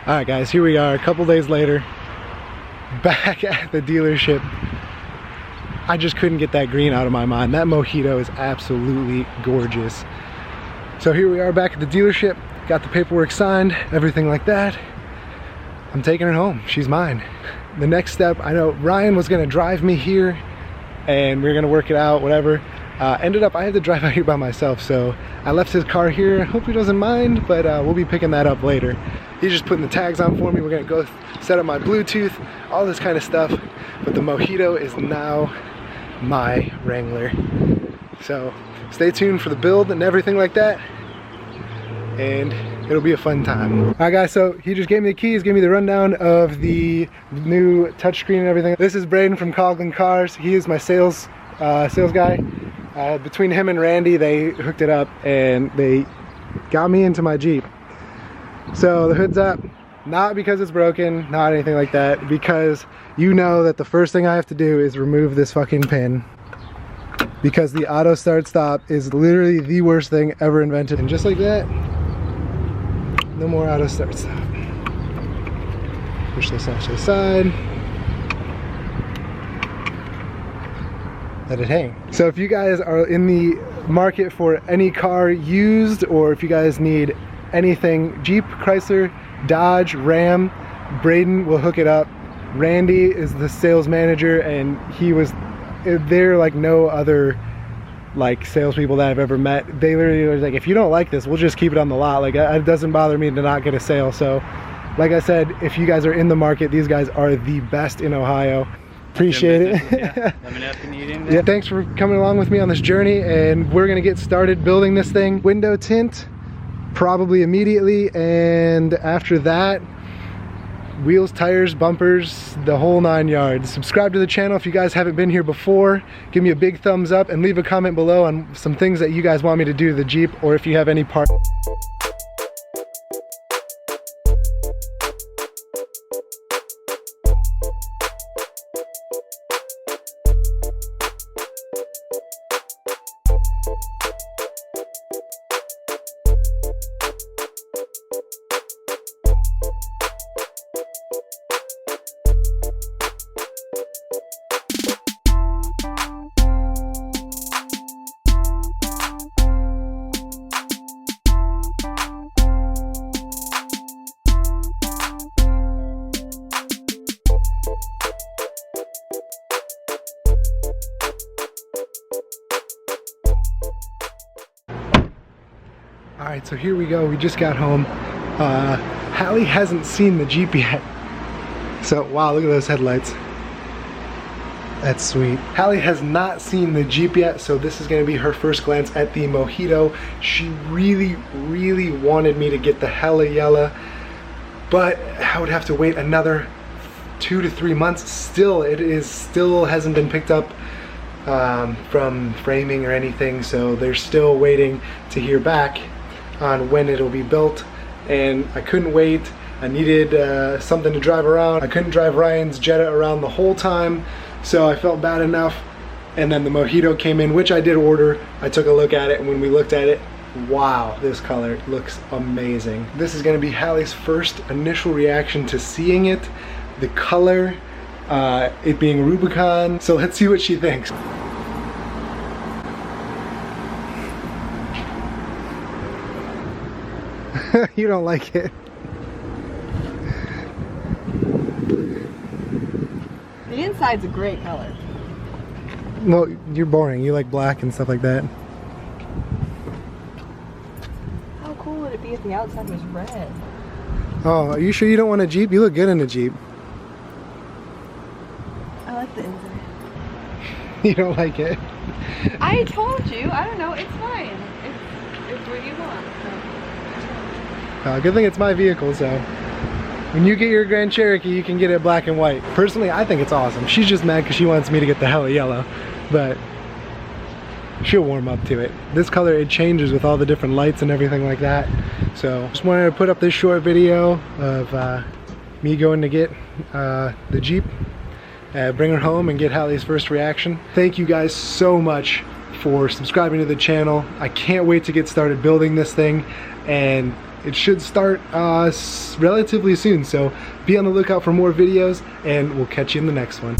Alright guys, here we are a couple days later, back at the dealership. I just couldn't get that green out of my mind. That Mojito is absolutely gorgeous. So here we are back at the dealership, got the paperwork signed, everything like that. I'm taking her home, she's mine. The next step, I know Ryan was gonna drive me here and we were gonna work it out, whatever. Ended up, I had to drive out here by myself, so I left his car here. Hope he doesn't mind, but we'll be picking that up later. He's just putting the tags on for me. We're gonna go set up my Bluetooth, all this kind of stuff. But the Mojito is now my Wrangler. So stay tuned for the build and everything like that. And it'll be a fun time. All right guys, so he just gave me the keys, gave me the rundown of the new touchscreen and everything. This is Braden from Coughlin Cars. He is my sales guy. Between him and Randy, they hooked it up and they got me into my Jeep. So the hood's up, not because it's broken, not anything like that, because you know that the first thing I have to do is remove this fucking pin, because the auto start stop is literally the worst thing ever invented. And just like that, no more auto start stop. Push this off to the side. Let it hang. So if you guys are in the market for any car used, or if you guys need anything Jeep, Chrysler, Dodge, Ram, Braden will hook it up. Randy is the sales manager, and they're like no other like salespeople that I've ever met. They literally was like, if you don't like this, we'll just keep it on the lot. Like, it doesn't bother me to not get a sale. So like I said, if you guys are in the market, these guys are the best in Ohio. Appreciate it. Yeah. Let me know if you need anything. Yeah, thanks for coming along with me on this journey, and we're gonna get started building this thing. Window tint probably immediately, and after that, wheels, tires, bumpers, the whole 9 yards. Subscribe to the channel if you guys haven't been here before. Give me a big thumbs up and leave a comment below on some things that you guys want me to do to the Jeep, or if you have any part. Alright, so here we go. We just got home. Hallie hasn't seen the Jeep yet. So, wow, look at those headlights. That's sweet. Hallie has not seen the Jeep yet, so this is going to be her first glance at the Mojito. She really, really wanted me to get the Hella Yella, but I would have to wait another 2 to 3 months. Still, still hasn't been picked up from framing or anything, so they're still waiting to hear back on when it'll be built, and I couldn't wait. I needed something to drive around. I couldn't drive Ryan's Jetta around the whole time, so I felt bad enough, and then the Mojito came in, which I did order. I took a look at it, and when we looked at it, wow, this color looks amazing. This is gonna be Hallie's first initial reaction to seeing it, the color, it being Rubicon, so let's see what she thinks. You don't like it. The inside's a great color. Well, you're boring. You like black and stuff like that. How cool would it be if the outside was red? Oh, are you sure you don't want a Jeep? You look good in a Jeep. I like the inside. You don't like it? I told you. I don't know. It's fine. It's what you want. Good thing it's my vehicle, so when you get your Grand Cherokee, you can get it black and white. Personally, I think it's awesome. She's just mad because she wants me to get the Hella Yellow, but she'll warm up to it. This color, it changes with all the different lights and everything like that. So just wanted to put up this short video of me going to get the Jeep, bring her home and get Hallie's first reaction. Thank you guys so much for subscribing to the channel. I can't wait to get started building this thing, and it should start relatively soon, so be on the lookout for more videos, and we'll catch you in the next one.